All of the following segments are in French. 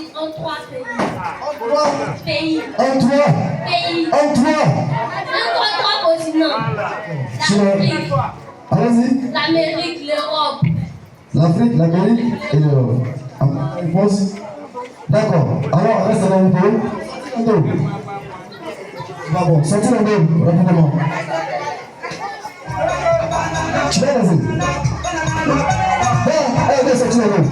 sorti en 3 pays. En trois Pays. En trois Pays. En trois Trois continents. L'Afrique, Allez-y. l'Amérique, l'Europe. L'Afrique, l'Amérique et l'Europe. On pose. D'accord. Alors, reste dans le dos. Bon, sortez le dos, rapidement. Tu vas vas-y. Allez, sortez le dos.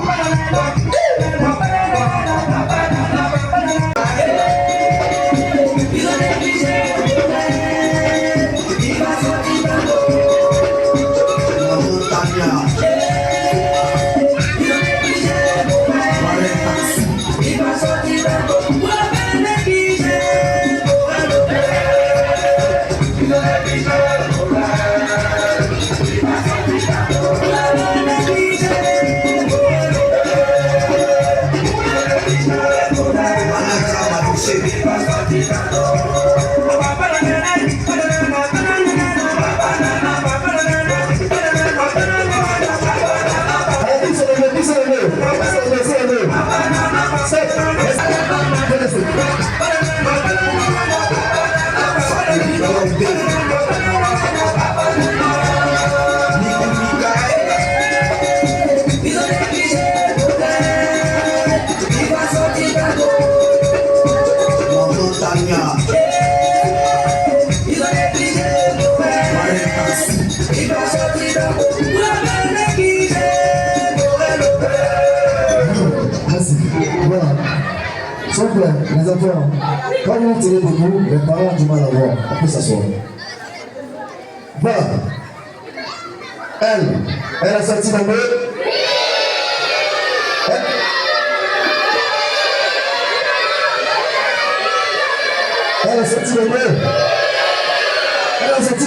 Les enfants, quand vous tirez debout, les parents ont du mal à voir. On peut s'asseoir. Voilà. Elle a sorti la main. Elle a sorti la main. Elle a sorti.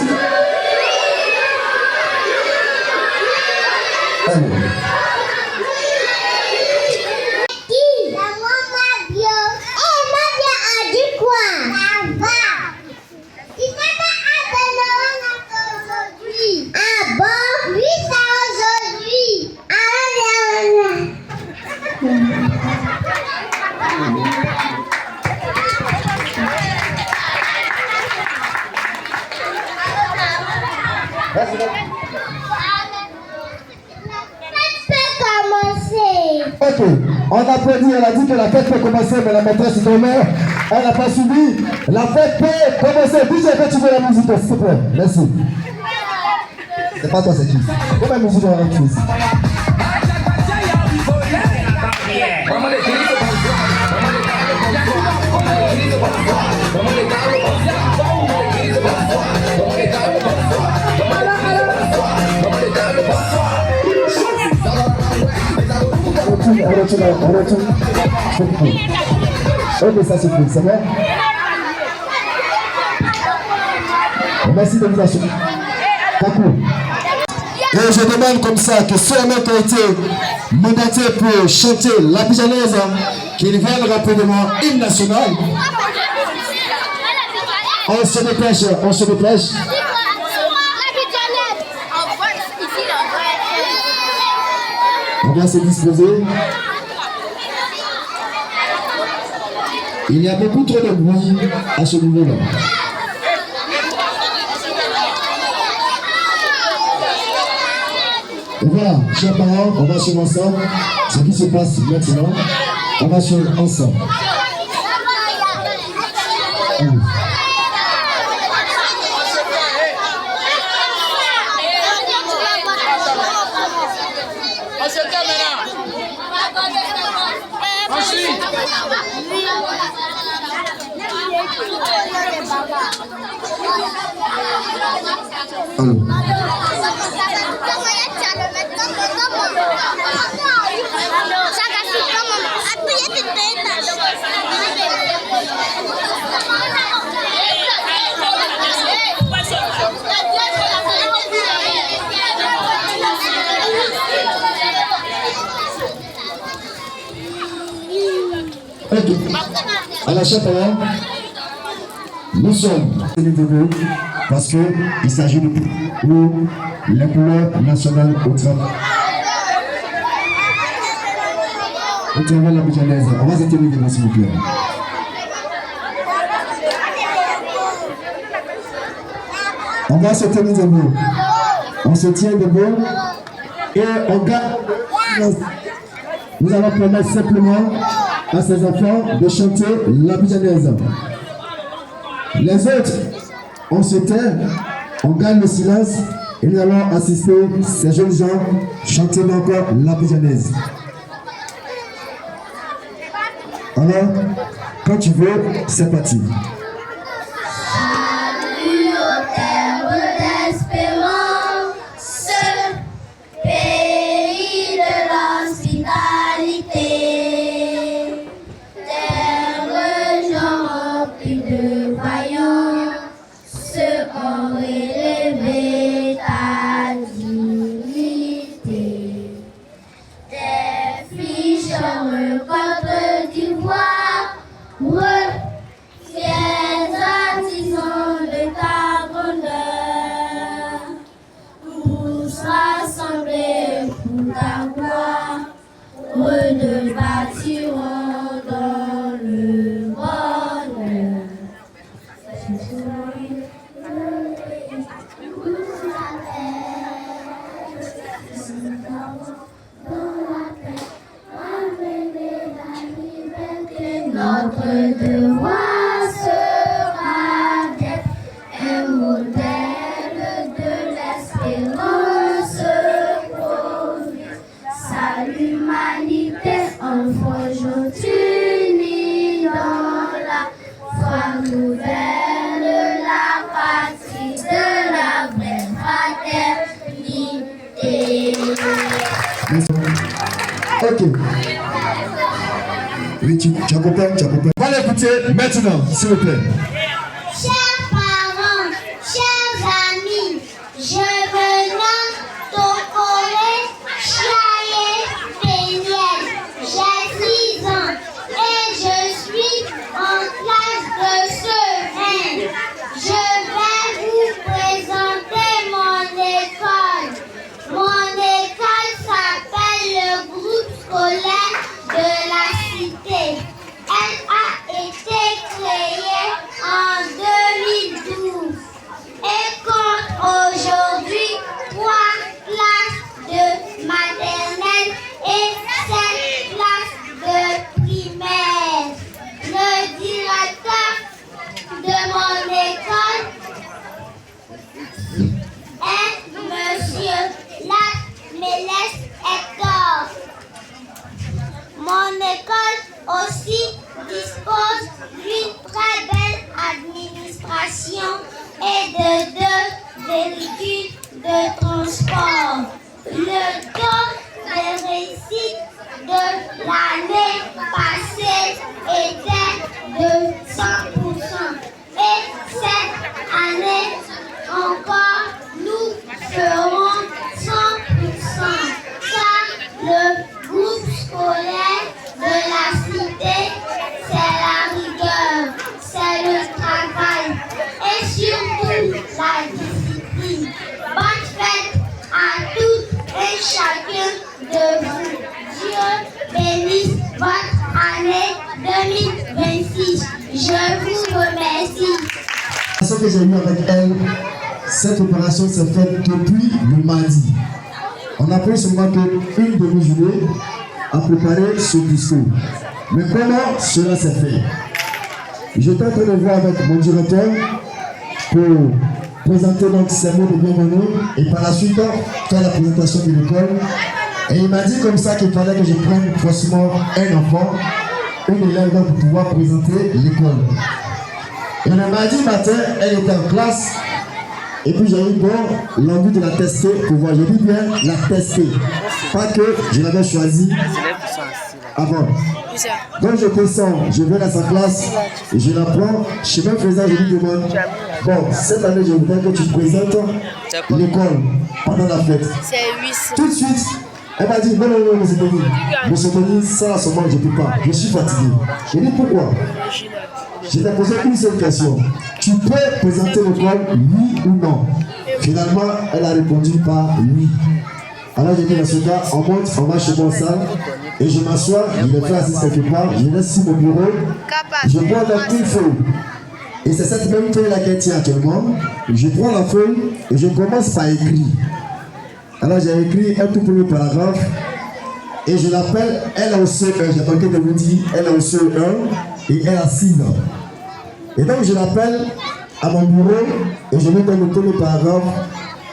Ok, on applaudit, elle a dit que la fête peut commencer, mais la maîtresse dormait, elle n'a pas suivi. La fête peut commencer. DJ, quand tu veux la musique, s'il te plaît. Merci. C'est pas toi, c'est qui? Comment la musique va rentrer ici? On retourne. Ok, ça suffit, c'est bon? Merci de vous assurer. Beaucoup. Et je demande comme ça que ceux qui ont été mandatés pour chanter la Bijanaise, qu'ils viennent rapidement hymne national. On se dépêche, on se dépêche. On vient se disposer. Il y a beaucoup trop de bruit à ce niveau-là. Et voilà, chers parents, on va suivre ensemble ce qui se passe maintenant. On va suivre ensemble. À la chapelle, nous sommes parce qu'il s'agit de les couleurs nationales au travail. On te révèle la bouillonnaise. On va se tenir devant, s'il vous plaît. On va se tenir debout. On se tient debout et on garde. Nous allons permettre simplement à ces enfants de chanter la bouillonnaise. Les autres, on se tait, on gagne le silence et nous allons assister ces jeunes gens chanter encore la bouillonnaise. Alors, quand tu veux, c'est parti. Salut au terme d'espérance, pays de l'hospitalité, terre gens remplis de vaillance, ont élevé ta dignité. Tes fiches contre d'ivoire, fiers artisans de ta grandeur, tous rassemblés pour ta gloire, nous bâtirons dans le bonheur. Notre devoir sera d'être un modèle de l'espérance pour sa l'humanité en forge unie dans la foi nouvelle, la patrie de la vraie fraternité. Ok. Oui, tu accompagnes. On va l'écouter maintenant, s'il vous plaît. Chers parents, chers amis, je me nomme Tokole Chiaye Péniel. J'ai 6 ans et je suis en classe de CE1. Je vais vous présenter mon école. Mon école s'appelle le groupe scolaire de la cité. Elle a été créée en 2012 et compte aujourd'hui 3 classes de maternelle et 7 classes de primaire. Le directeur de mon école est Monsieur Mélès Hector. Mon école aussi dispose d'une très belle administration et de 2 véhicules de transport. Le taux de réussite de l'année passée était de 100%. Et cette année encore, nous ferons 100%. Car le groupe scolaire de la cité, c'est la rigueur, c'est le travail et surtout la discipline. Bonne fête à toutes et chacun de vous. Dieu bénisse votre année 2026. Je vous remercie. Ce que j'ai eu avec elle, cette opération s'est faite depuis le mardi. On a pris seulement une demi-journée à préparer ce discours. Mais comment cela s'est fait? J'étais en train de voir avec mon directeur pour présenter donc ces mots de bienvenue et par la suite faire la présentation de l'école. Et il m'a dit comme ça qu'il fallait que je prenne forcément un enfant, une élève pour pouvoir présenter l'école. Et le mardi matin, elle était en classe. Et puis j'ai eu l'envie de la tester pour voir. J'ai dit bien la tester. Pas que je l'avais choisi avant. Donc je descends, je vais dans sa classe et je la prends. Chemin faisant, je lui demande, bon, cette année je voudrais que tu présentes l'école pendant la fête. Tout de suite, elle m'a dit, non, monsieur Tony, ça à ce moment je ne peux pas, je suis fatigué. Je dis pourquoi? Je t'ai posé une seule question. Tu peux présenter l'école, oui ou non? Finalement, elle a répondu par oui. Alors j'ai dit dans ce cas, on monte, on va chez mon salle et je m'assois, je me fais assis quelque part, je laisse sur mon bureau, je prends donc une feuille. Et c'est cette même feuille là qu'elle tient actuellement. Je prends la feuille et je commence par écrire. Alors j'ai écrit un tout premier paragraphe et je l'appelle, elle a au CE1, j'ai tenté de vous dire, elle a au CE1 et elle a 6 ans. Et donc je l'appelle à mon bureau et je lui donne le premier paragraphe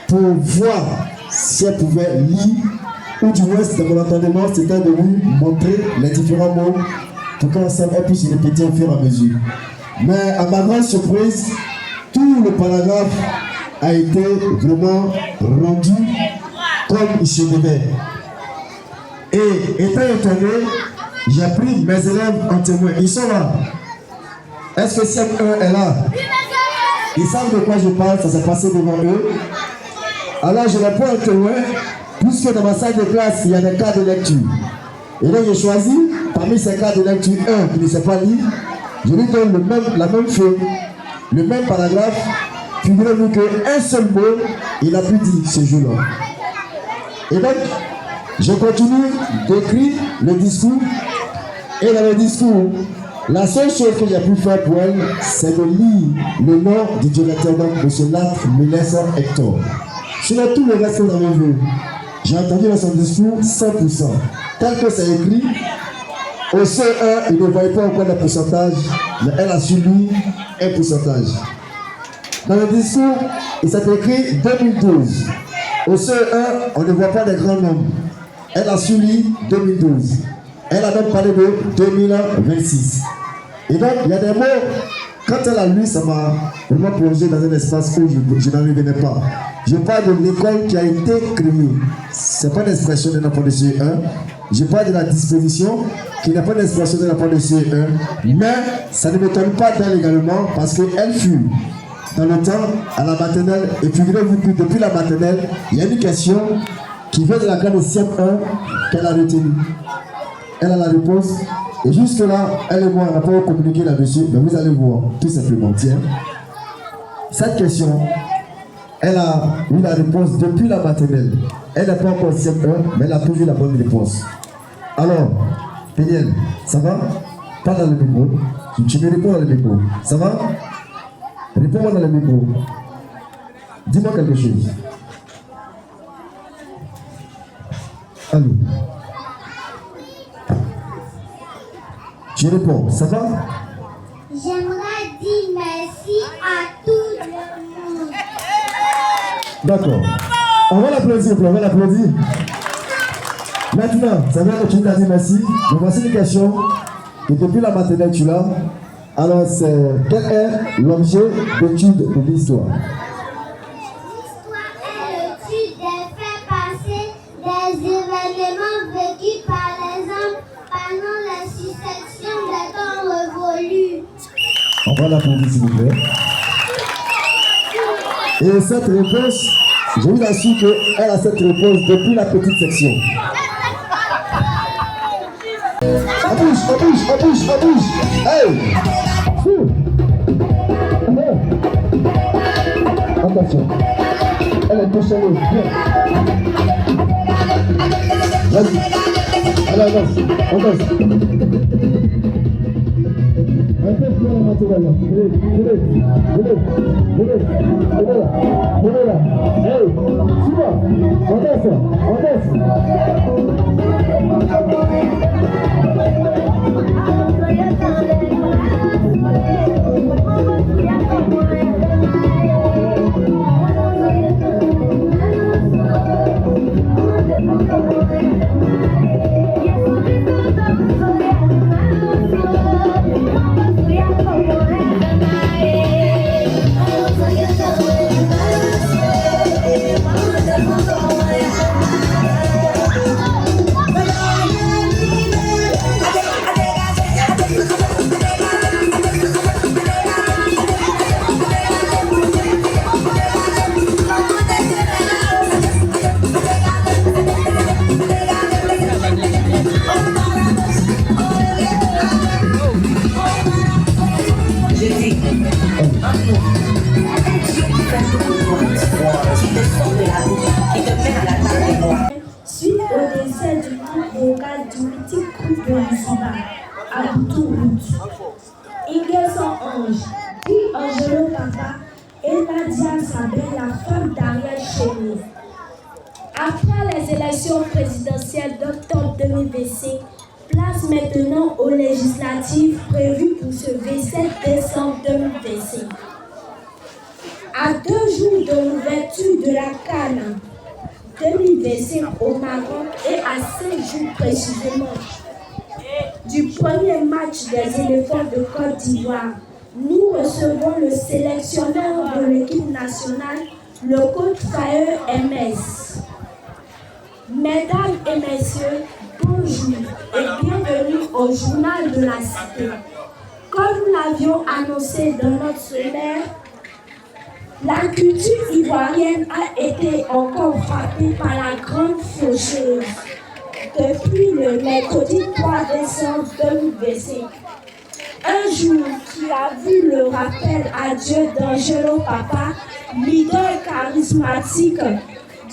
pour voir si elle pouvait lire ou du moins dans mon entendement c'était de lui montrer les différents mots pour qu'elle puisse répéter au fur et à mesure. Mais à ma grande surprise, tout le paragraphe a été vraiment rendu comme il se devait. Et étant étonné, j'ai pris mes élèves en témoin. Ils sont là. Est-ce que CM1 est là? Ils savent de quoi je parle, ça s'est passé devant eux. Alors je les prends en témoin, puisque dans ma salle de classe, il y a des cas de lecture. Et donc j'ai choisi, parmi ces cas de lecture, un qui ne sait pas lire, je lui donne la même feuille, le même paragraphe. Figurez-vous qu'un seul mot, il a pu dire ce jour-là. Et donc, je continue d'écrire le discours. Et dans le discours, la seule chose que j'ai pu faire pour elle, c'est de lire le nom du directeur, donc M. Lat Mélès Hector. Sinon, tout le reste que vous avez vu, j'ai entendu dans son discours 100%. Tel que c'est écrit, au CE1, il ne voyait pas encore le pourcentage, mais elle a suivi un pourcentage. Dans le discours, il s'est écrit 2012. Au CE1, on ne voit pas les grands nombres. Elle a suivi 2012. Elle a même parlé de 2026. Et donc, il y a des mots, quand elle a lu, ça m'a vraiment plongé dans un espace où je n'en revenais pas. Je parle de l'école qui a été créée. Ce n'est pas une expression de n'importe de CE1. Je parle de la disposition qui n'est pas une expression de la part de CE1. Mais ça ne m'étonne pas d'elle également parce qu'elle fut dans le temps à la maternelle. Et figurez-vous que depuis la maternelle, il y a une question qui vient de la classe de CM1 qu'elle a retenue. Elle a la réponse. Et jusque-là, elle et moi, on n'a pas communiqué là-dessus. Mais vous allez voir, tout simplement. Tiens, cette question, elle a eu la réponse depuis la maternelle. Elle n'a pas encore CM1, mais elle a toujours la bonne réponse. Alors, Péniel, ça va? Pas dans le micro. Tu me réponds dans le micro. Ça va? Réponds-moi dans le micro. Dis-moi quelque chose. Allô? Je réponds, ça va? J'aimerais dire merci à tout le monde. D'accord. On va l'applaudir, on va l'applaudir. Maintenant, ça veut dire que tu t'as dit merci. Mais voici une question. Et depuis la maternelle, tu l'as. Alors, quel est l'objet d'étude de l'histoire? L'histoire est l'étude des faits passés, des événements vécus par les hommes pendant la succession des temps révolus. On va l'applaudir, s'il vous plaît. Et cette réponse, je vous assure qu'elle a cette réponse depuis la petite section. On bouge, on bouge, on bouge, on bouge. Hey! Attention. Elle est touchée. Viens. Vas-y. Allez, avance. Avance. Un peu plus la maternelle. Venez là. Hey! Suis-moi. On de Youssouba, à Boutouroute. Ingerson Ange, dit Angelo Papa, et Nadia Sabé, la femme d'Ariel Chénier. Après les élections présidentielles d'octobre 2025, place maintenant aux législatives prévues pour ce 27 décembre 2025. À 2 jours de l'ouverture de la CAN 2025 au Maroc et à 5 jours précisément du premier match des éléphants de Côte d'Ivoire, nous recevons le sélectionneur de l'équipe nationale, le coach Faye MS. Mesdames et messieurs, bonjour et bienvenue au journal de la cité. Comme nous l'avions annoncé dans notre sommaire, la culture ivoirienne a été encore frappée par la grande faucheuse depuis le mercredi 3 décembre 2025. Un jour qui a vu le rappel à Dieu d'Angelo Papa, leader charismatique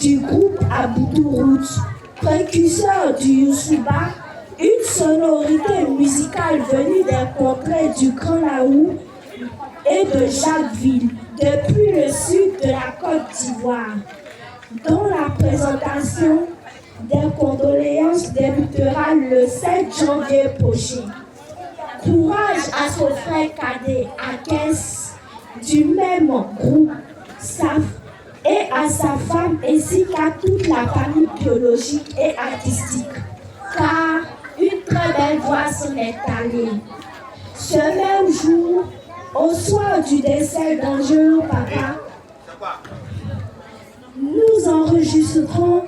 du groupe à Boutouroute, précurseur du Youssouba, une sonorité musicale venue des contrées du Grand Laou et de Jacquesville, depuis le sud de la Côte d'Ivoire, dont la présentation des condoléances débutera le 7 janvier prochain. Courage à son frère cadet Akès du même groupe SAF et à sa femme ainsi qu'à toute la famille biologique et artistique, car une très belle voix s'en est allée. Ce même jour, au soir du décès d'Angelo Papa, nous enregistrerons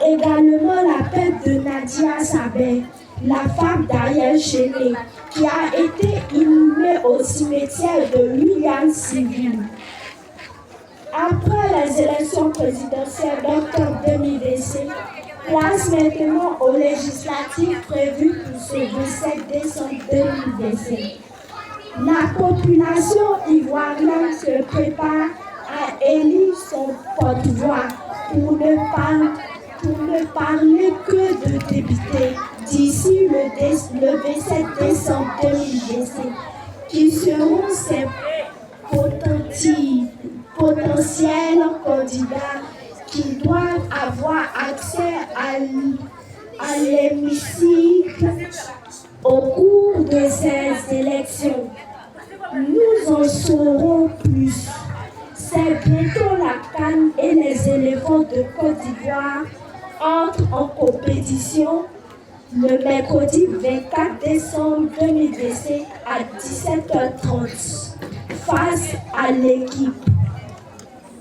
également la perte de Nadia Sabé, la femme d'Ariel Chénier, qui a été inhumée au cimetière de Williams-Civil. Après les élections présidentielles d'octobre 2025, place maintenant aux législatives prévues pour ce 27 décembre 2025. La population ivoirienne se prépare à élire son porte-voix pour ne parler que de députés d'ici le 27 décembre 2025, qui seront ses potentiels candidats qui doivent avoir accès à l'hémicycle au cours de ces élections. Nous en saurons plus. C'est bientôt la CAN et les éléphants de Côte d'Ivoire entrent en compétition le mercredi 24 décembre 2025 à 17h30 face à l'équipe.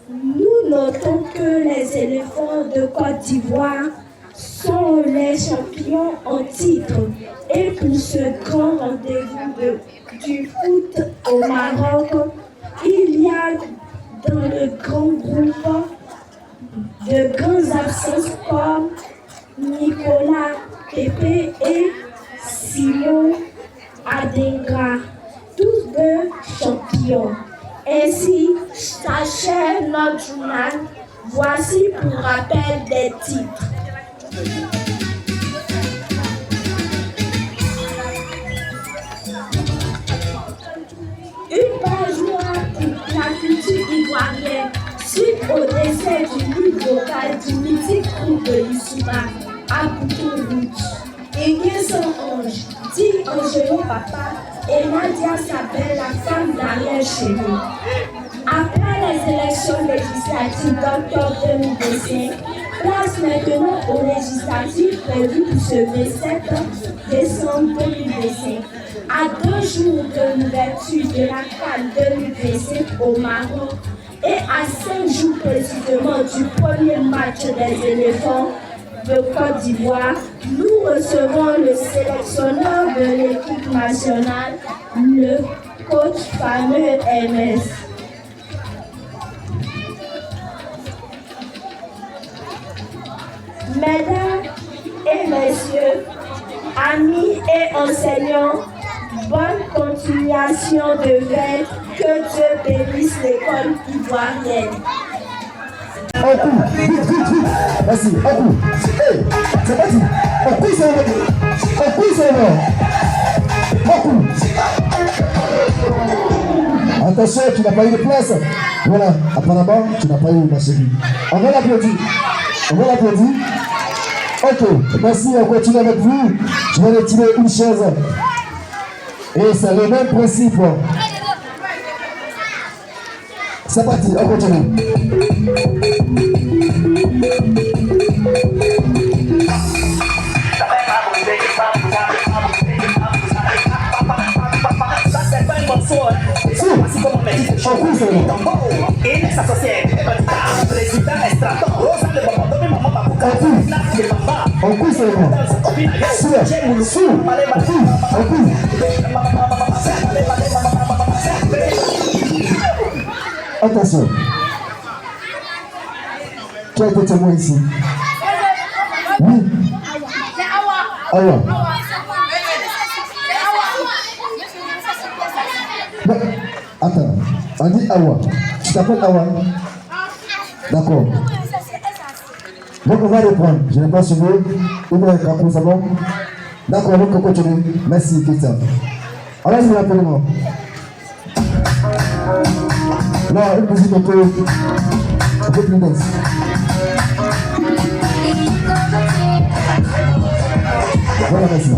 Nous notons que les éléphants de Côte d'Ivoire sont les champions en titre et pour ce grand rendez-vous du foot au Maroc, il y a dans le grand groupe de grands absents comme Nicolas Pepe et Simon Adengra, tous deux champions. Ainsi s'achève notre journal. Voici pour rappel des titres. Une page noire pour la culture ivoirienne suite au décès du lead vocal du mythique groupe de Youssouba à Boutouroute. Ingerson Ange, dit Angelo Papa, et Nadia Sabé, la femme d'Ariel Chénier. Après les élections législatives d'octobre 2025, place maintenant aux législatives prévues pour ce 27 décembre 2025. À 2 jours de l'ouverture de la CAN 2025 au Maroc et à 5 jours précisément du premier match des éléphants de Côte d'Ivoire, nous recevons le sélectionneur de l'équipe nationale, le coach Faye MS. Mesdames et messieurs, amis et enseignants, bonne continuation de veille, que Dieu bénisse l'école ivoirienne. Un coup, vite, vite, vite. Merci, un coup. Hey, c'est parti. Un coup, c'est d'abord. Beaucoup. Attention, tu n'as pas eu de place. Voilà, apparemment, tu n'as pas eu ma chérie. On va l'applaudir. On va l'applaudir. Ok, merci, on continue avec vous. Je vais retirer une chaise. Et c'est le même principe. C'est parti, on continue. On couille seulement. Attention. Qui a été témoin ici? Oui. Awa. Attends, on dit Awa. Tu t'appelles Awa? D'accord. Donc on va reprendre. Je n'ai pas suivi. Où est le capot, c'est bon? D'accord, donc on continue. Merci, Christian. Alors, je vous rappelle moi. Non, une musique un peu plus dense. Voilà, merci.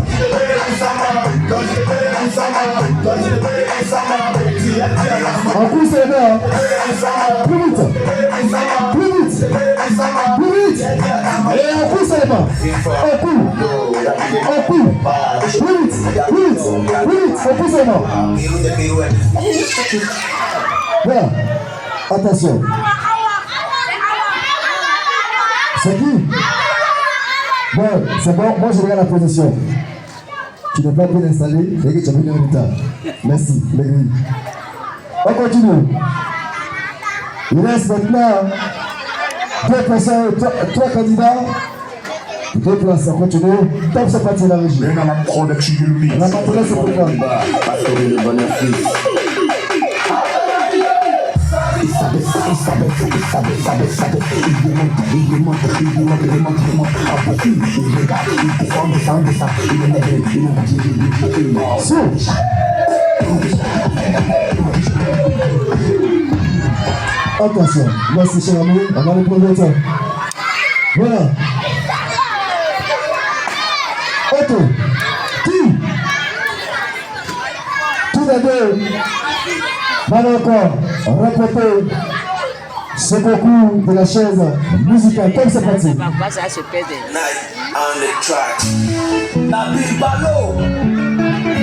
En plus, c'est bien. Plus vite. Plus vite. Plus vite. Et en plus, c'est bien. En coup. En coup. Plus vite. Plus vite. Plus vite. En plus, c'est bien. Voilà. Attention. C'est qui? Bon, c'est bon. Moi, je regarde la position. Tu n'es pas bien installé et que tu as venu en retard. Merci, les grilles. On continue. Il reste maintenant deux personnes, trois candidats. Deux places, on continue. Top, c'est parti la régie. La maîtresse, c'est pour toi. Attention, merci cher ami, on va le prendre le temps. Voilà. Ok. Qui? Tout d'abord, maintenant encore, répétez ce concours de la chaise musicale. Comme c'est parti. Nabil Balo,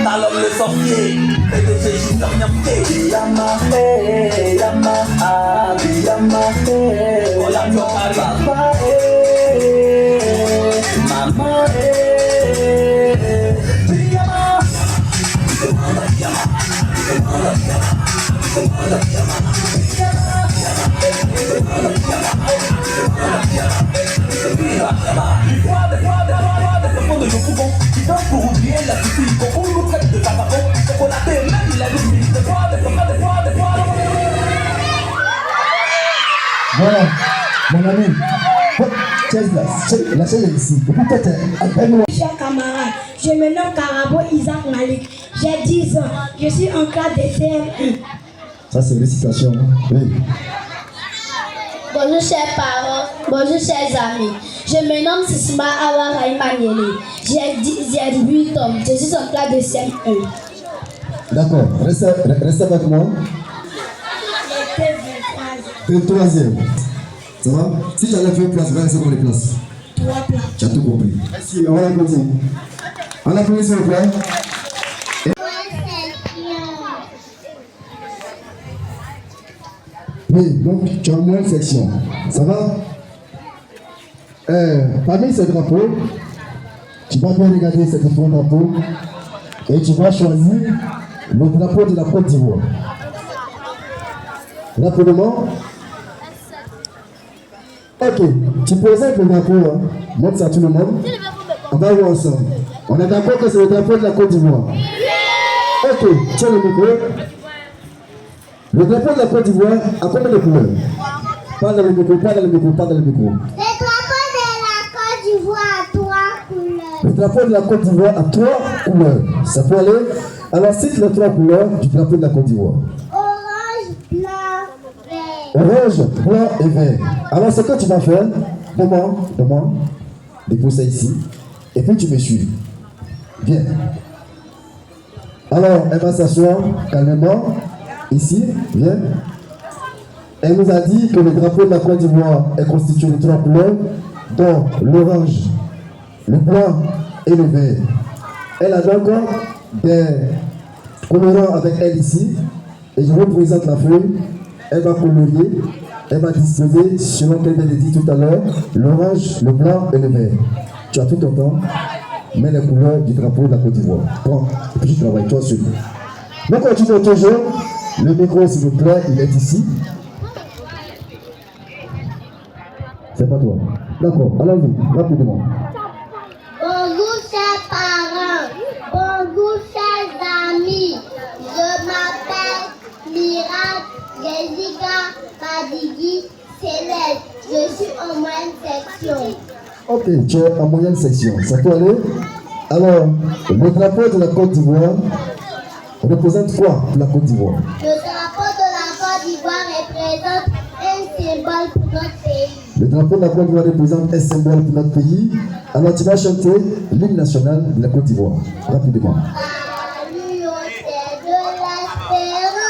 Talon le sorcier, PDG Junior Niamté, Yama, Yama, Abi Yama, Olamio Papa, Maman, Yama, Voilà, mon ami. La chaise est ici. Peut-être appelle-moi. Chers camarades, je me nomme Karabo Isaac Malik. J'ai 10 ans. Je suis en classe de CM1. Ça, c'est une récitation. Oui. Bonjour chers parents, bonjour chers amis. Je me nomme Sissima Awa Raïmaniele. J'ai 18 ans. Je suis en classe de CM1. D'accord, restez avec moi. Le troisième. Ça va? Si tu as fait une place, va rester dans les places. 3 places. Tu as tout compris. Merci, on va applaudir. On applaudit s'il vous plaît. Oui, donc tu as moins de section. Ça va? Parmi ces drapeaux, tu vas bien regarder ces différents drapeaux et tu vas choisir le drapeau de la Côte d'Ivoire. Là pour le moment, ok, tu présentes le drapeau, hein. Montre ça à tout le monde. On va voir ensemble. On est d'accord que c'est le drapeau de la Côte d'Ivoire. Ok, tiens le micro. Le drapeau de la Côte d'Ivoire a combien de couleurs? Pas dans le micro, pas dans le micro, pas dans le micro. Le drapeau de la Côte d'Ivoire a 3 couleurs. drapeau de la Côte d'Ivoire a 3 couleurs. Ça peut aller. Alors, cite les 3 couleurs du drapeau de la Côte d'Ivoire. Orange, blanc, vert. Orange, blanc et vert. Alors, ce que tu vas faire, demande, dépose ça ici. Et puis, tu me suis. Viens. Alors, elle va s'asseoir calmement. Ici, viens. Elle nous a dit que le drapeau de la Côte d'Ivoire est constitué de 3 couleurs, dont l'orange, le blanc et le vert. Elle a donc des colorants avec elle ici. Et je vous présente la feuille. Elle va colorier. Elle va disposer, selon qu'elle vient de dire tout à l'heure, l'orange, le blanc et le vert. Tu as tout ton temps. Mets les couleurs du drapeau de la Côte d'Ivoire. Prends. Et puis tu travailles toi seul. Nous continuons toujours. Le micro, s'il vous plaît, il est ici. C'est pas toi. D'accord, allons-y, rapidement. Bonjour chers parents, bonjour chers amis. Je m'appelle Miracle Jessica Madigui Céleste. Je suis en moyenne section. Ok, tu es en moyenne section. Ça peut aller. Alors, le drapeau de la Côte d'Ivoire représente quoi pour la Côte d'Ivoire? Le drapeau de la Côte d'Ivoire représente un symbole pour notre pays. Le drapeau de la Côte d'Ivoire représente un symbole pour notre pays. Alors, tu vas chanter l'hymne national de la Côte d'Ivoire. Rapidement. Salut au ciel de l'espérance, pays de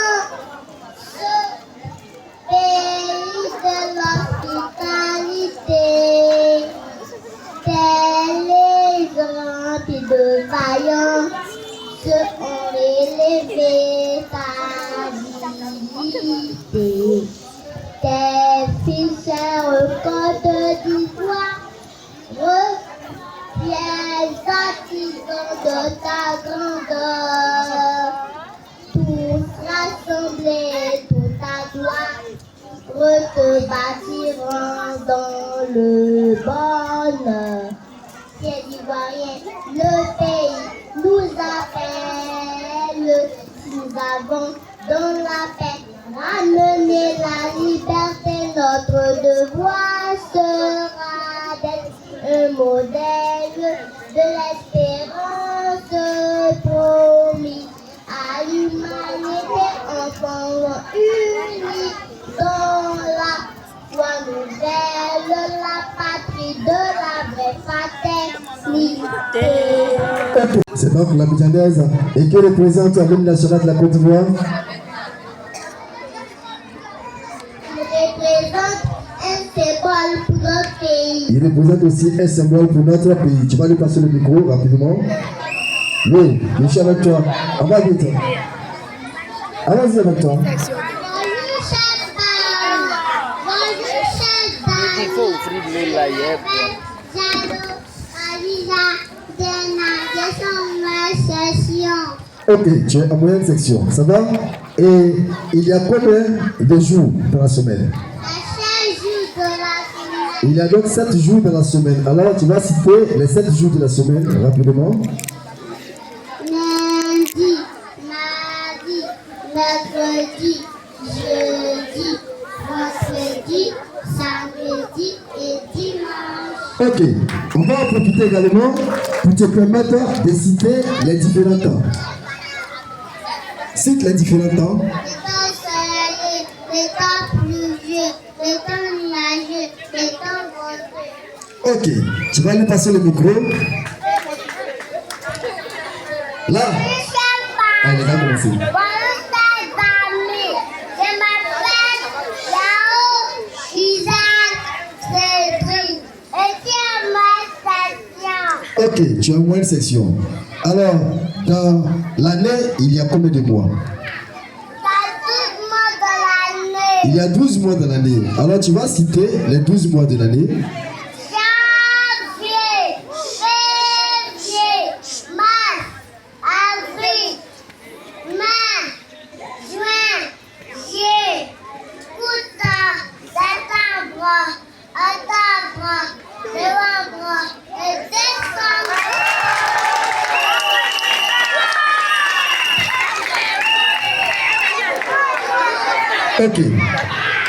l'hospitalité, tes exemples de vaillants se ont élevé ta dignité. Tes fichères Côte d'Ivoire reviennent artisans de ta grandeur. Tous rassemblés, toute ta gloire, te bâtiront dans le bonheur. Ciel ivoirien, le pays nous appelle. Nous avons dans la paix ramener la liberté. Notre devoir sera d'être un modèle de l'espérance promis à l'humanité. Enfants unis dans la foi nouvelle, la patrie de la vraie fraternité. C'est donc la Bidjanaise et qui représente l'hymne national de la Côte d'Ivoire. Il représente un symbole pour notre pays. Il représente aussi un symbole pour notre pays. Tu vas lui passer le micro rapidement. Oui, je suis avec toi. On va vite. Allons-y avec toi. Bonjour chers parents, bonjour chers amis. Ok, tu es en moyenne section, ça va? Et il y a combien de jours dans la semaine? 7 jours de la semaine. Il y a donc 7 jours dans la semaine. Alors tu vas citer les 7 jours de la semaine rapidement. Lundi, mardi, mercredi, jeudi, vendredi, samedi et dimanche. Ok, on va en profiter également pour te permettre de citer les différents temps. Cite les différents temps. Le temps soleil, le temps pluvieux, le temps nuageux, le temps venteux. Ok, tu vas lui passer le micro. Là, allez, on va commencer. Bonjour chers amis, je m'appelle Yao, Isaac, Cédric, et c'est ma station. Ok, tu as moins une section. Alors, dans l'année, il y a combien de mois? Il y a 12 mois de l'année. Il y a 12 mois dans l'année. Alors, tu vas citer les 12 mois de l'année. Janvier, février, mars, avril, mai, juin, juillet, août, septembre, octobre, novembre et décembre. Ok.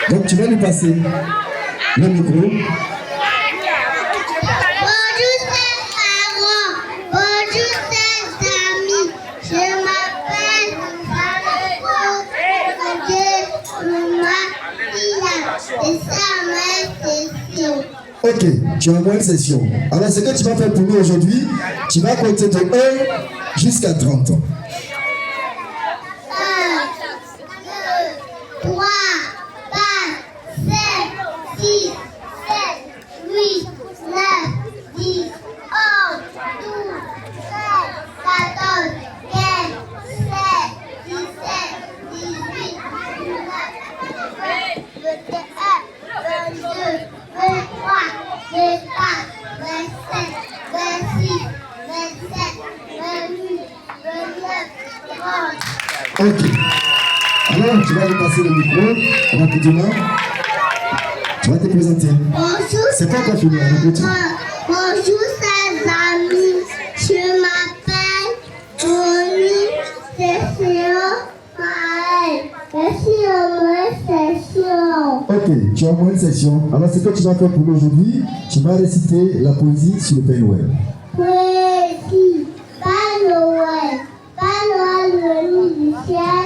Donc, tu vas lui passer le micro. Bonjour chers parents, Ok, tu as moins de session. Alors, ce que tu vas faire pour nous aujourd'hui, tu vas compter de 1 jusqu'à 30. 1, 2, 3, 4, 5, 6, 7, 8, 9, 10, 11, 12, 13, 14, 15, 16, 17, 18, 19, 20, 21, 22, 23, 24, 27, 26, 27, 28, 29, 30. Ok. Alors, tu vas lui passer le micro rapidement. Tu vas te présenter. Bonjour. C'est pas encore fini, on écoute. Bonjour, chers amis. Je m'appelle Tony Session Maël. Merci à ma session. Ok, tu as moins de session. Alors, ce que tu vas faire pour nous aujourd'hui, tu vas réciter la poésie sur le Père Noël. Poésie. Père Noël. Père Noël venu du ciel.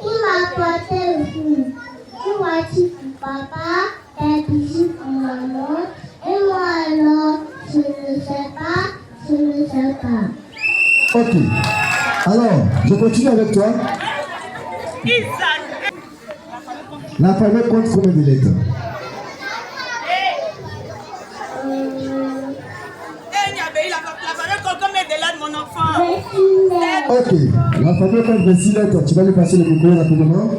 Il m'a apporté le fruit. Une voiture pour papa, un bijou pour maman. Et moi alors, je ne sais pas. Ok. Alors, je continue avec toi. L'alphabet compte combien de lettres? Ok. L'alphabet compte 26 lettres. Tu vas lui passer le micro rapidement.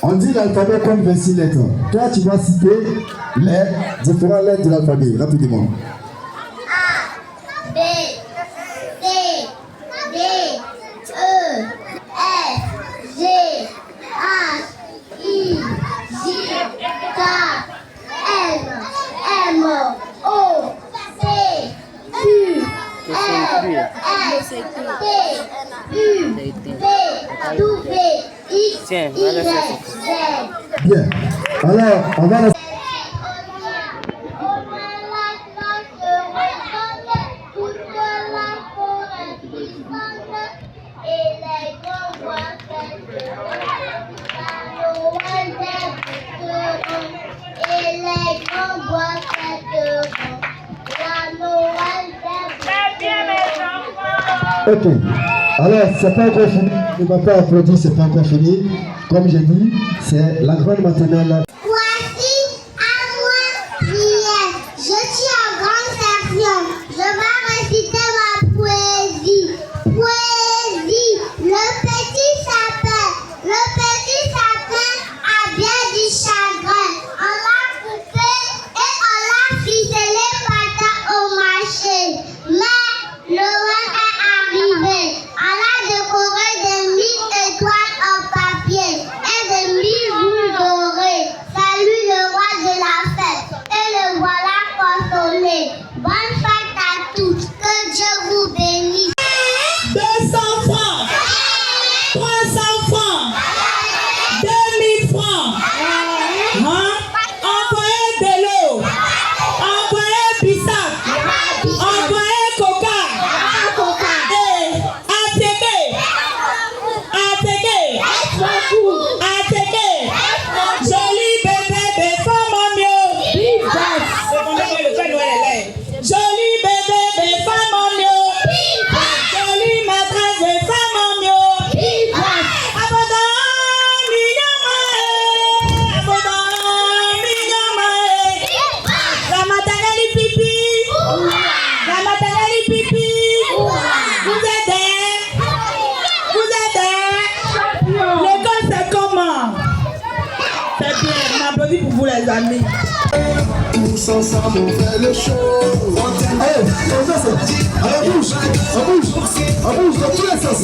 On dit l'alphabet compte 26 lettres. Toi, tu vas citer les différentes lettres de l'alphabet rapidement. B, C, D, E, F, G, H, I, J, K, L, M, O, P, Q, R, S, T, U, V, W, X, Y, Z. Bien. Alors, on va... Ok. Alors, c'est pas encore fini. Ne va pas applaudir, c'est pas encore fini. Comme j'ai dit, c'est la grande maternelle. Voici à moi prière. Je suis en grande session. Je vais réciter ma poésie. Poésie. Le petit sapin a bien du chagrin. On l'a coupé et on l'a ficelé pendant au marché. Mais Noël est arrivé. On a décoré des 1000 étoiles en papier et des 1000 boules dorées. Salut le roi de la fête et le voilà consolé. Bonne fête à tous, que Dieu vous bénisse. 200 francs, 300 francs, 2000 francs. Hein? Envoyez de l'eau, envoyez Bissac, envoyez Coca, et ATK, joli bébé de femme en mieux. Joli bébé de femme en mieux. Joli maîtresse de femme en mieux. Abondant mignonne. La maternelle pipi. Vous êtes l'école c'est comment? C'est bien, on applaudit pour vous les amis. Tous ensemble, on fait le show. Allez, on fait ça. Allez, bouge, on bouge dans tous les sens.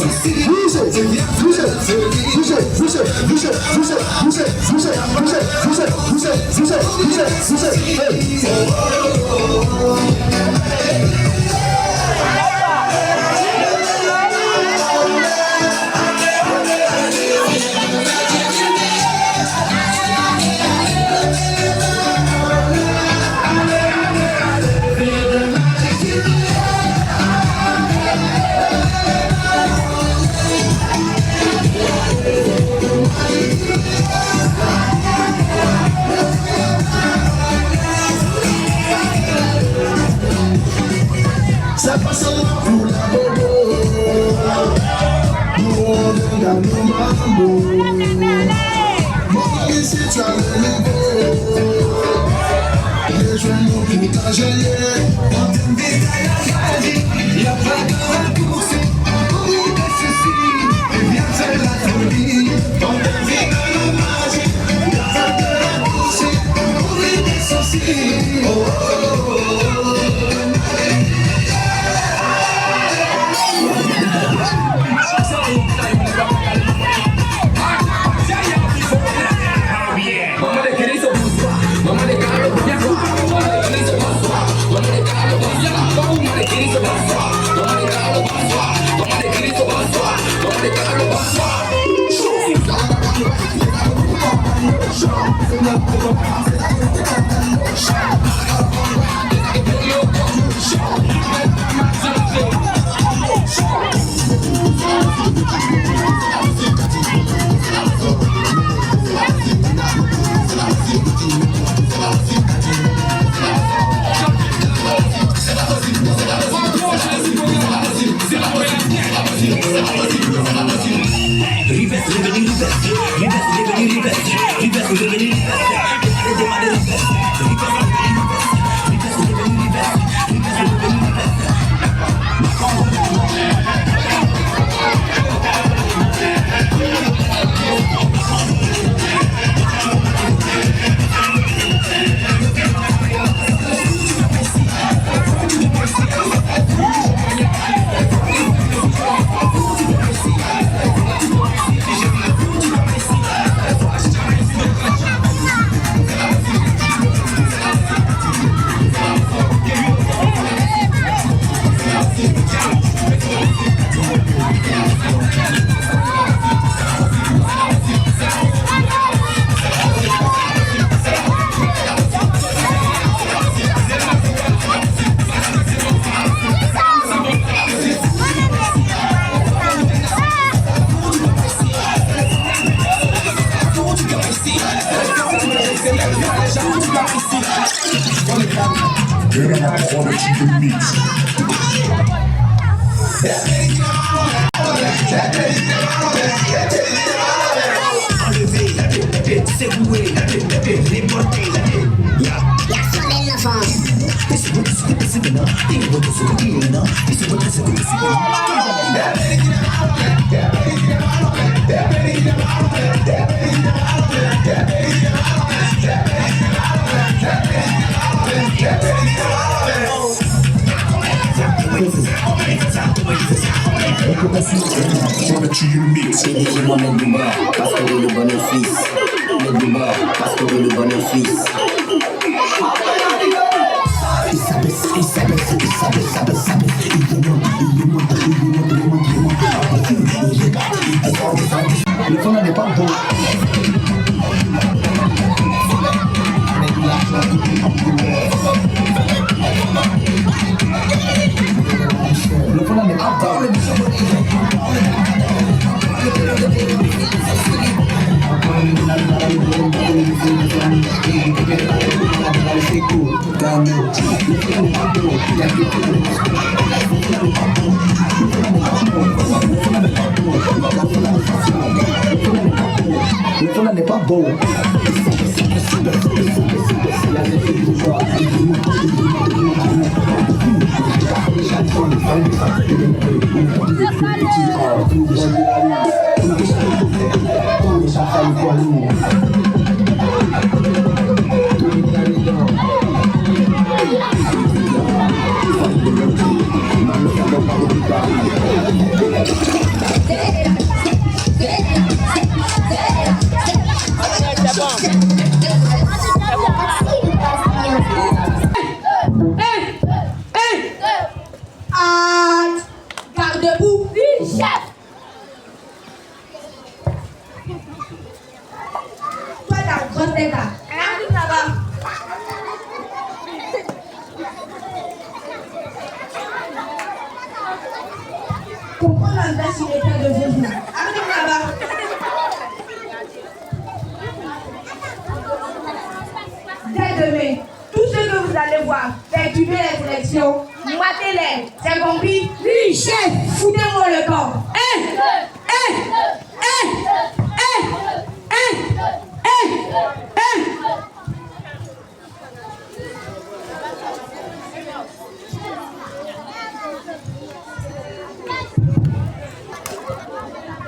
Dès demain, tout ce que vous vous allez voir, perturber les élections, matez-les, c'est compris? Oui, chef, foutez-moi le corps.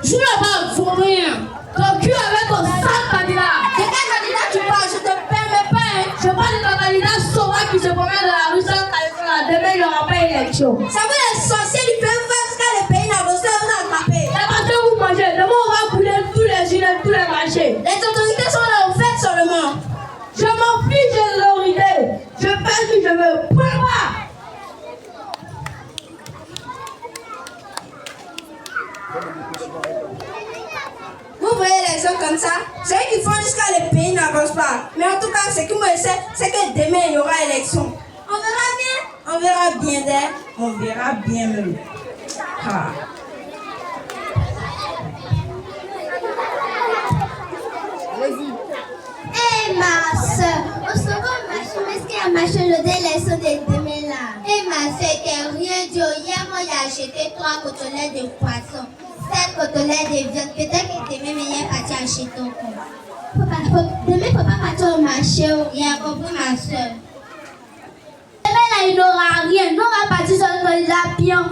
Je ne vais pas vous rien. Ton cul avec ton sale candidat. De quel candidat tu parles? Je te permets pas. Hein. Je parle de ton candidat sauvage qui se promène dans la rue sans calcul. Demain, il n'y aura pas d'élection. Ça veut les sorciers du pays faire ce que les pays n'a pas vous attraper. C'est parce que vous mangez. Demain, on va couler tous les gilets, tous les marchés. Les autorités sont là, au fait seulement. Je m'en fiche de l'autorité. Je fais ce que je veux. Point barre. Vous voyez les gens comme ça, c'est eux qui font jusqu'à les pays n'avancent pas. Mais en tout cas, ce que moi je sais, c'est que demain il y aura élection. On verra bien. On verra bien d'air. On verra bien même. Ah. Eh ma soeur, au second marché, est-ce qu'il y a marché le d'élection de demain là? Eh ma soeur, t'es rien dit. Hier, moi j'ai acheté 3 côtelettes de poisson, 7 côtelettes de viande. Peut-être que demain, mais il est parti acheter ton compte. Demain, il ne faut pas partir au marché. Il y a compris ma soeur. Demain là, il n'aura rien. Nous on va partir sur le candidat pion.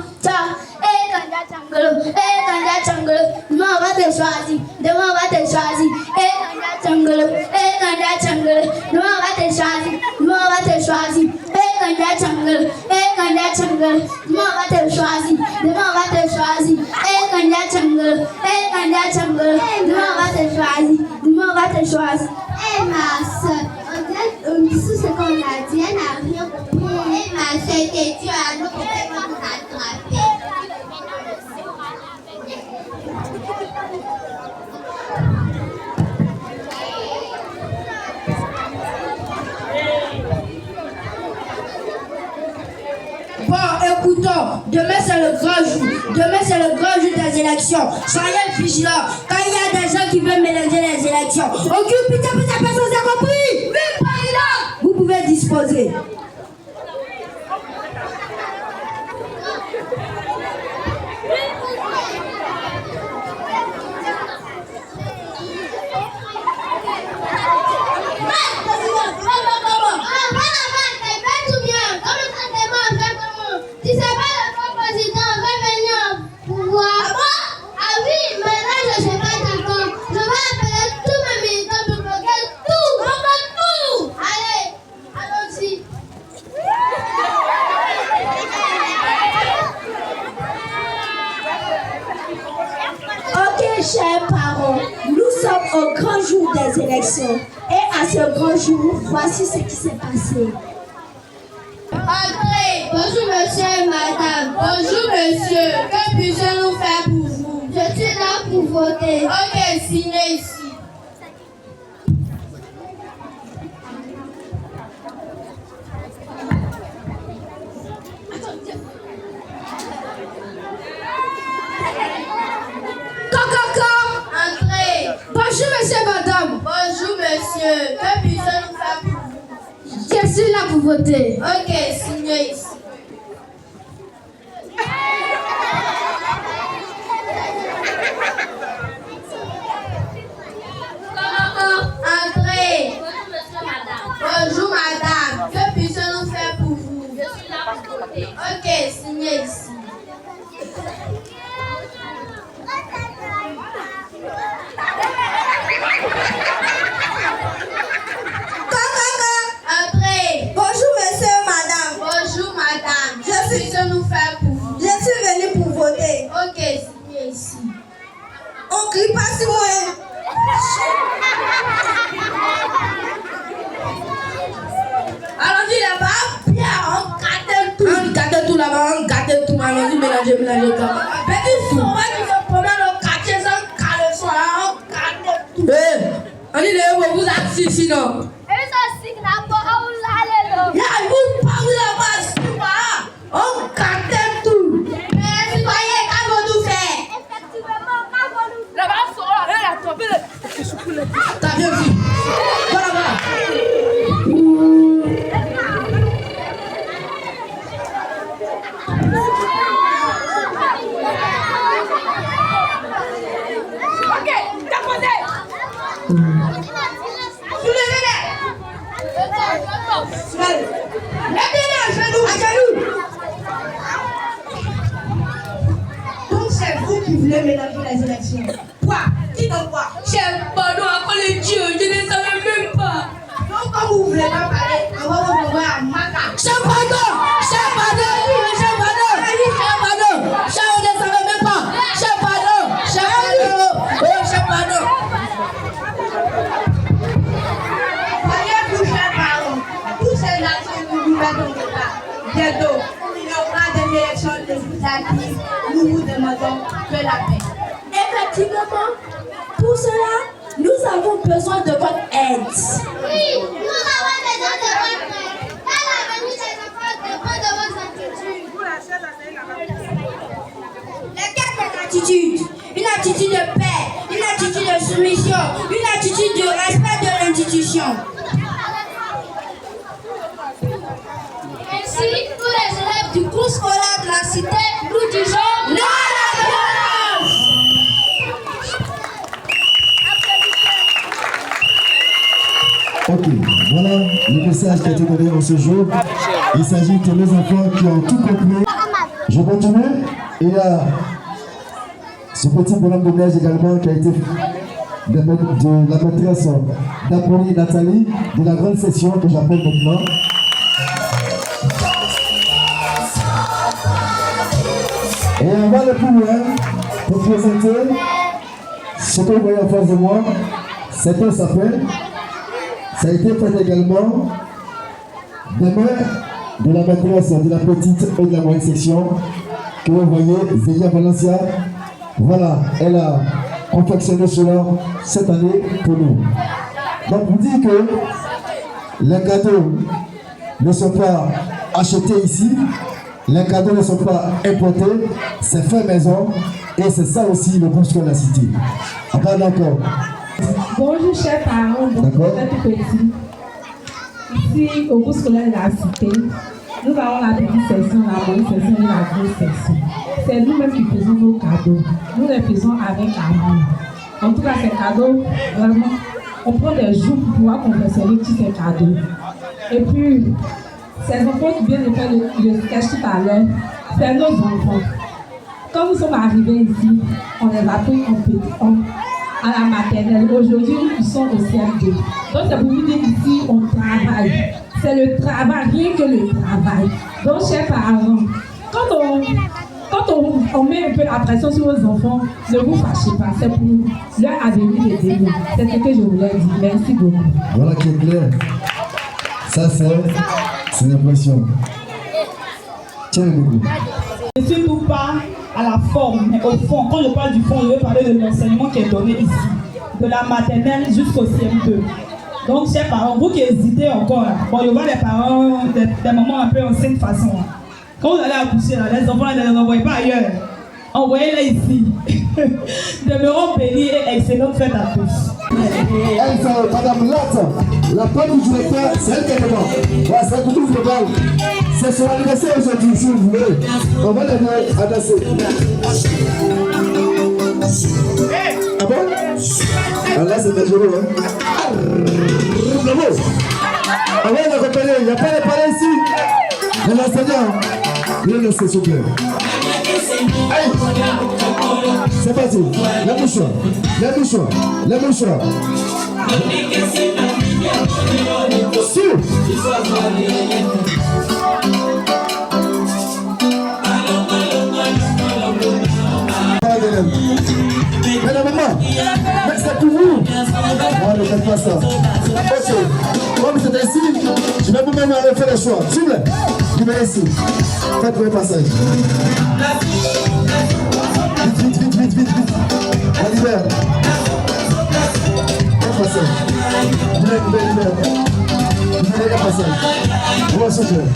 Eh candidat Tchangolo, eh candidat Tchangolo. Demain on va te choisir. Demain on va te choisir. Eh candidat Tchangolo, eh candidat Tchangolo. Demain on va te choisir. Demain on va te choisir. Eh candidat Tchangolo, eh candidat Tchangolo. Demain on va te choisir. Demain on va te choisir. Eh candidat Tchangolo, eh candidat Tchangolo. Demain on va te choisir. Demain on va te choisir. Eh ma soeur, on dit tout ce qu'on a dit, elle n'a rien compris. Eh ma soeur, que Dieu a nous complètement nous attraper. Bon, écoutons, demain c'est le grand jour. Demain c'est le grand jour des élections. Soyez vigilants. Quand il y a des gens qui veulent mélanger les élections, occupez personne, c'est compris? Oui, président. Vous pouvez disposer. Chers parents, nous sommes au grand jour des élections. Et à ce grand jour, voici ce qui s'est passé. Entrez. Bonjour monsieur et madame. Bonjour monsieur, que puis-je nous faire pour vous? Je suis là pour voter. Ok, signez ici. Bonjour monsieur et madame. Bonjour monsieur, que puis-je nous faire pour vous? Je suis là pour voter. Ok, signez ici. Entrez. Bonjour monsieur, madame. Bonjour madame, que puis-je nous faire pour vous? Je suis là pour voter. Ok, signez ici. Entrez. Bonjour monsieur, madame. Bonjour madame. Je suis venu nous faire pour vous. Je suis venu pour voter. Ok, signez ici. On crie pas si moi. Allons-y là-bas, bien, on gâte tout. On gâte tout là-bas, on gâte tout. Allons-y, mélanger. Petit sauvage qui se promène au quartier sans caleçon, on gâte tout. Eh, on dit les vous assis ici, non? Ya, vous parlez là-bas, on gâte tout. Mais citoyens, qu'avons-nous fait? Là-bas, on sort là, là, tombé. T'as bien vu? Voilà, voilà. voulez mélanger les élections? Quoi? Qui t'envoie? Chef, pardon, après les dieux, je ne savais même pas. Donc, comme vous voulez pas parler, on va vous envoyer à Maka. Chef, pardon! Chef, pardon! Chef, pardon! Chef, pardon! Chef, on ne savait même pas! Chef, pardon! Chef, pardon! Oh, chef, pardon! Voyez-vous, chers parents, tous ces actions que nous mettons de là, bientôt, il y aura des élections législatives. Nous vous demandons de la paix. Effectivement, pour cela, nous avons besoin de votre aide. Oui, nous avons besoin de votre aide. Car l'avenir des enfants dépend de vos attitudes. Lesquelles attitudes? Une attitude de paix, une attitude de soumission, une attitude de respect de l'institution. Ainsi, tous les élèves du groupe scolaire de la cité, nous disons non à la violence. Ok, voilà le message qui a été donné en ce jour. Il s'agit de nos enfants qui ont tout compris. Je continue. Il y a ce petit bonhomme de neige également qui a été de la maîtresse d'Apolline Nathalie de la grande session que j'appelle maintenant. Et on va le plus loin pour présenter ce que vous voyez en face de moi. C'est un sapin. Ça a été fait également des mains de la maîtresse de la petite et de la moyenne section que vous voyez, Zélia Valencia. Voilà, elle a confectionné cela cette année pour nous. Donc vous dites que les cadeaux ne sont pas achetés ici, les cadeaux ne sont pas importés, c'est fait maison et c'est ça aussi le groupe scolaire de la cité. Après d'accord. Bonjour chers parents, bonjour tout petit. Ici au groupe scolaire de la cité, nous avons la petite section, la moyenne section et la grosse section. C'est nous-mêmes qui faisons nos cadeaux. Nous les faisons avec amour. En tout cas, ces cadeaux, vraiment, on prend des jours pour pouvoir confectionner tous ces cadeaux. Et puis, ces enfants qui viennent de faire le sketch tout à l'heure, c'est nos enfants. Quand nous sommes arrivés ici, on les a pris à la maternelle. Aujourd'hui, ils sont au CM2. Donc, c'est pour vous dire qu'ici, on travaille. C'est le travail, rien que le travail. Donc, chers parents, quand on met un peu la pression sur vos enfants, ne vous fâchez pas. C'est pour leur avenir et demain. C'est ce que je voulais dire. Merci beaucoup. Voilà qui est clair. Ça, c'est l'impression. Tiens le micro. Je ne suis tout pas à la forme, mais au fond, quand je parle du fond, je vais parler de l'enseignement qui est donné ici, de la maternelle jusqu'au CM2. Donc, chers parents, vous qui hésitez encore, là, bon, je vois les parents, des mamans un peu en cette façon. Là. Quand vous allez accoucher, là, les enfants, ne les envoyez pas ailleurs. Envoyez-les ici. Demeurons bénis et excellente fête à tous. Elle fait Madame Latte, la femme du directeur, c'est elle qui est devant. Voilà, c'est elle qui trouve devant. C'est son anniversaire aujourd'hui, si vous voulez. On va l'aider à danser. Ah bon? Ah là, c'est dangereux, hein? Bravo! Ah ouais, on va repérer. Il n'y a pas de parler ici. Les enseignants. Viens laisser, s'il vous plaît. Aïe! C'est parti. La mouchoir. La mouchoir. La mouchoir. Sûr. Madame, maman, mais c'est pour vous. Non, ne faites pas ça. Ok, comme c'est ainsi, je vais vous-même aller faire le choix. S'il vous plaît, libérez ici. Faites le passage. Vite. On libère. Un passage. Libère. Libérez un passage. Voilà, s'il vous plaît.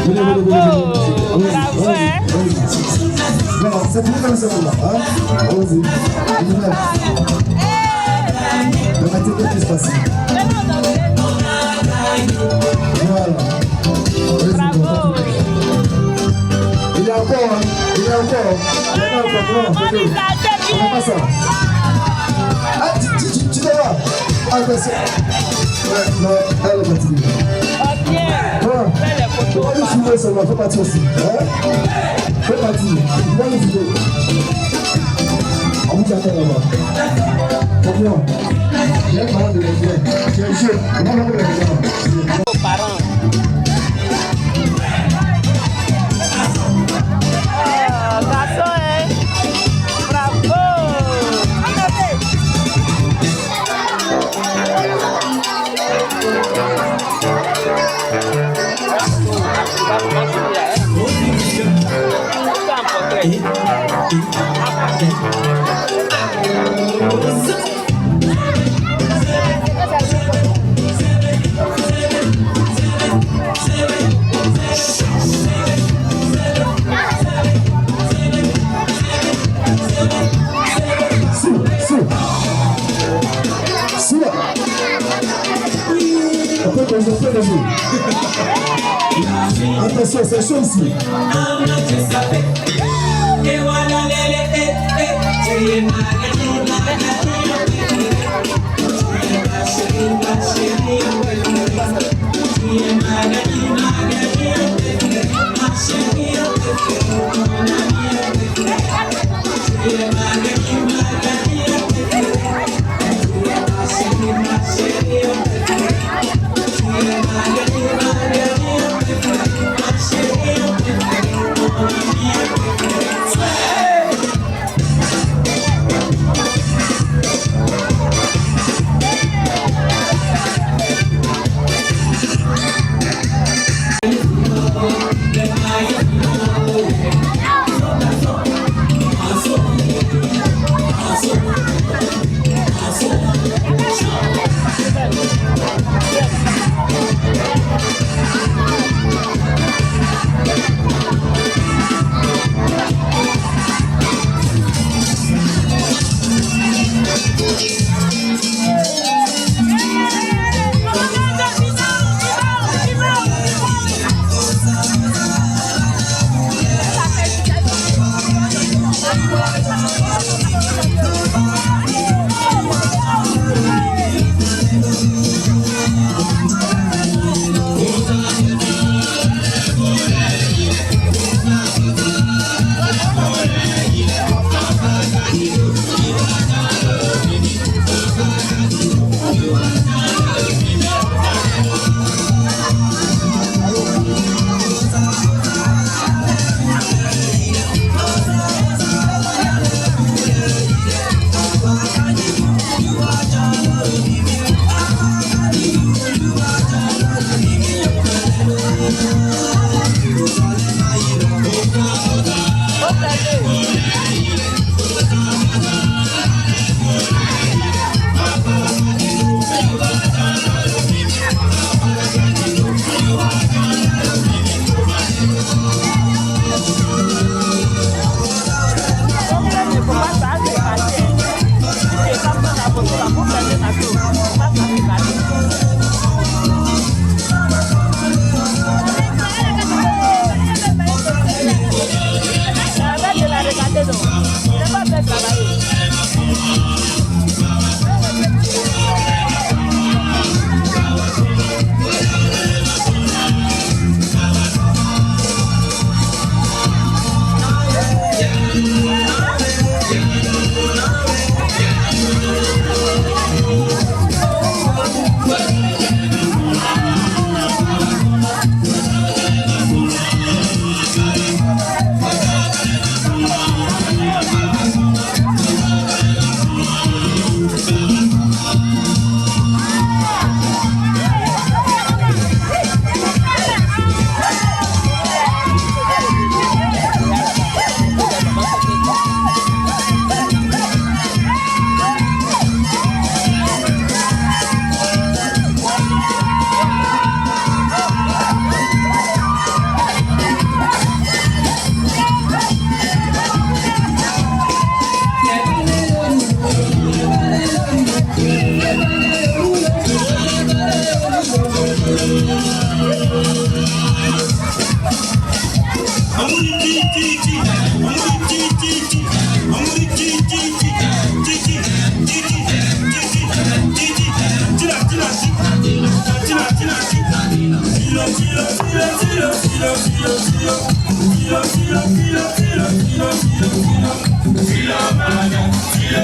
Venez. Non, c'est pour comme ça là. Hein? Allons-y. Le matériel qui se passe. Voilà. Il y a encore. Non, c'est tout. On fait pas ça. Ah, tu te vois. Attention. Non, elle est fatiguée. Voilà. Tu vas nous filmer seulement, faut partir aussi. Hein? Fais partie, tu vas nous filmer. vous attendez là-bas. Champion, j'ai un parent de l'Indien. Tu es jeune. Comment on va le faire? Parents. Garçon, hein? Bravo! Attention, c'est chaud ici. Tira,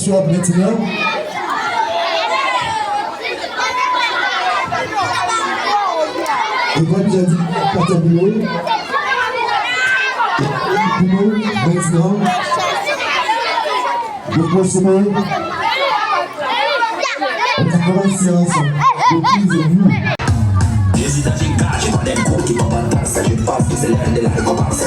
soir maintenant. Et comme j'ai dit, partez pour nous. Pour nous, maintenant. Vous procédez. On va commencer ensemble. Depuis vous. Je pense que c'est l'heure de la récompense.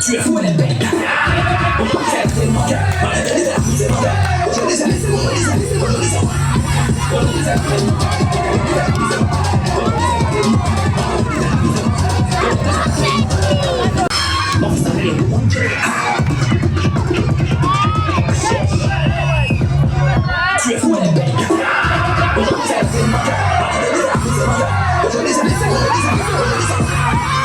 Tu es fou, elle est belle. Tu es fou, elle est belle.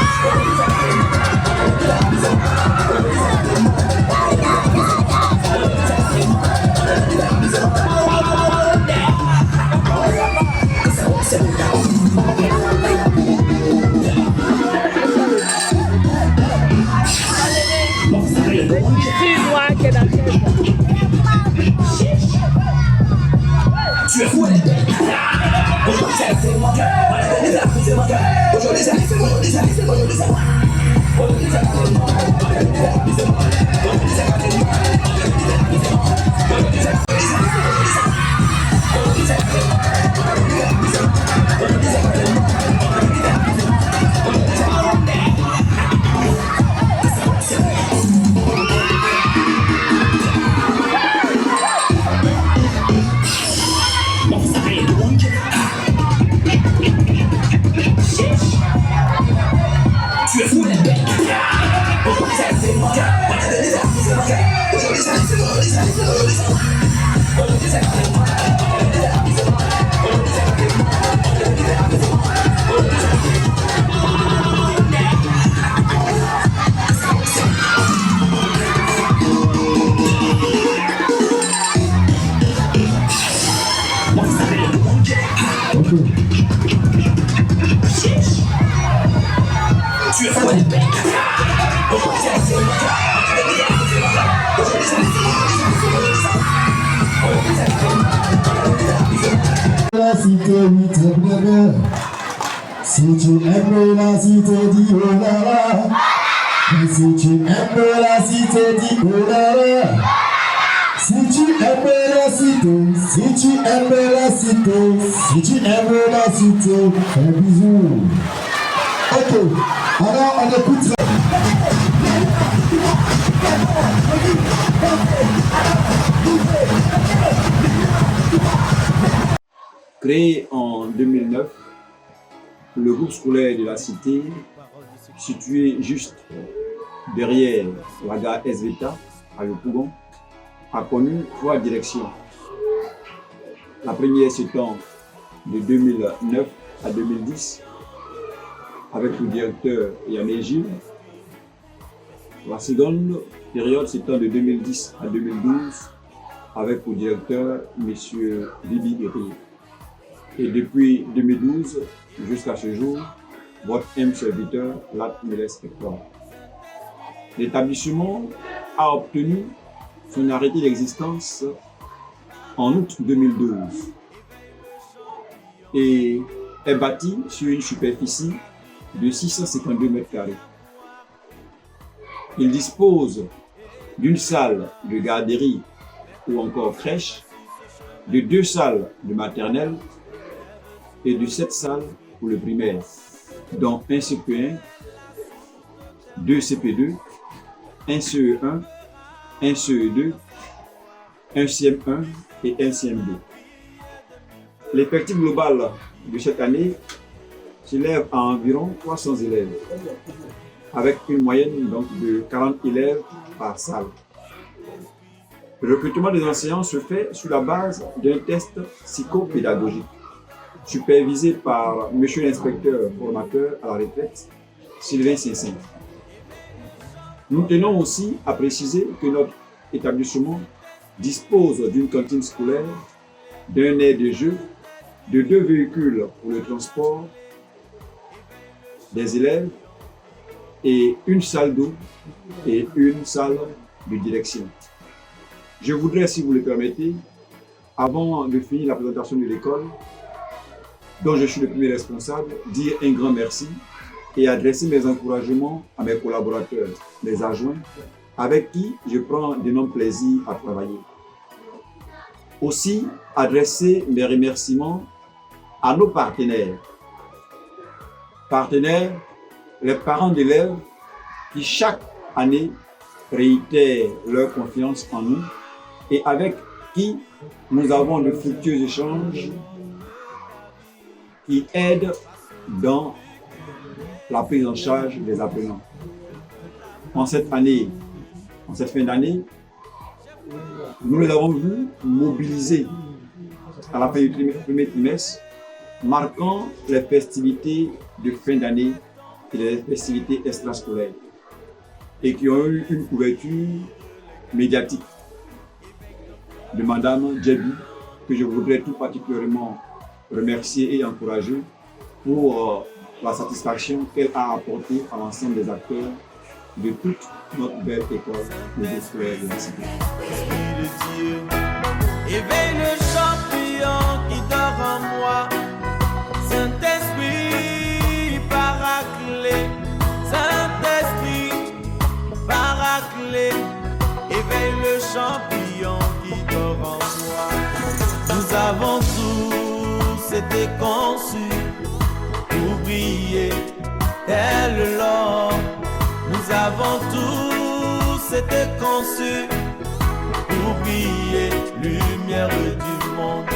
Tu es fou, elle est belle. Tu es fou, elle est belle. Tu es fou, elle est belle. La cité, oui, très bien. Si tu aimes la cité, dis oh là là. Et si tu aimes la cité, dis oh là là. Si tu aimes la cité, si tu aimes la cité, si tu aimes la cité, un bisou. Ok, alors on écoute. Créé en 2009, le groupe scolaire de la cité, situé juste derrière la gare SVTA à Yopougon, a connu 3 directions. La première s'étend de 2009 à 2010 avec le directeur Yanné Gilles. La seconde période s'étend de 2010 à 2012 avec le directeur M. Bibi Iri. Et depuis 2012 jusqu'à ce jour, votre M serviteur, Lat Meles Hector. L'établissement a obtenu son arrêté d'existence en août 2012 et est bâti sur une superficie de 652 m². Il dispose d'une salle de garderie ou encore crèche, de 2 salles de maternelle et de 7 salles pour le primaire, dont un CP1, 2 CP2, un CE1, un CE2, un CM1 et un CM2. L'effectif global de cette année s'élève à environ 300 élèves, avec une moyenne donc de 40 élèves par salle. Le recrutement des enseignants se fait sur la base d'un test psychopédagogique, supervisé par M. l'inspecteur formateur à la retraite, Sylvain Saint-Saint. Nous tenons aussi à préciser que notre établissement dispose d'une cantine scolaire, d'un aire de jeu, de 2 véhicules pour le transport des élèves et une salle d'eau et une salle de direction. Je voudrais, si vous le permettez, avant de finir la présentation de l'école, dont je suis le premier responsable, dire un grand merci et adresser mes encouragements à mes collaborateurs, les adjoints, avec qui je prends d'énormes plaisirs à travailler. Aussi, adresser mes remerciements à nos partenaires. Partenaires, les parents d'élèves qui chaque année réitèrent leur confiance en nous et avec qui nous avons de fructueux échanges qui aident dans la prise en charge des apprenants. En cette fin d'année, nous les avons vus mobilisés à la fin du premier trimestre, marquant les festivités de fin d'année et les festivités extrascolaires, et qui ont eu une couverture médiatique de Madame Djebi, que je voudrais tout particulièrement remercier et encourager pour la satisfaction qu'elle a apportée à l'ensemble des acteurs de toute notre belle école de scolaire de la cité. Éveille le champion qui dort en moi, Saint-Esprit paraclet, Saint-Esprit paraclet, éveille le champion qui dort en moi. Nous avons tous été conçus pour briller tel l'or. Nous avons tous été conçus pour briller, lumière du monde.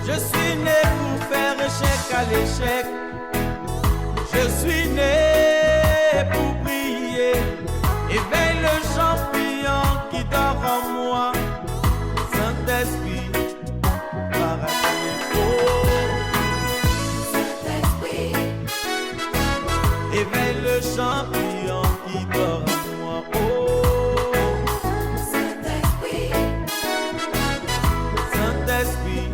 Je suis né pour faire échec à l'échec. Je suis né pour briller. Éveille le champion qui dort en moi. Saint-Esprit, paraclet. Saint-Esprit, éveille le champion qui dort en moi. Saint-Esprit, Saint-Esprit.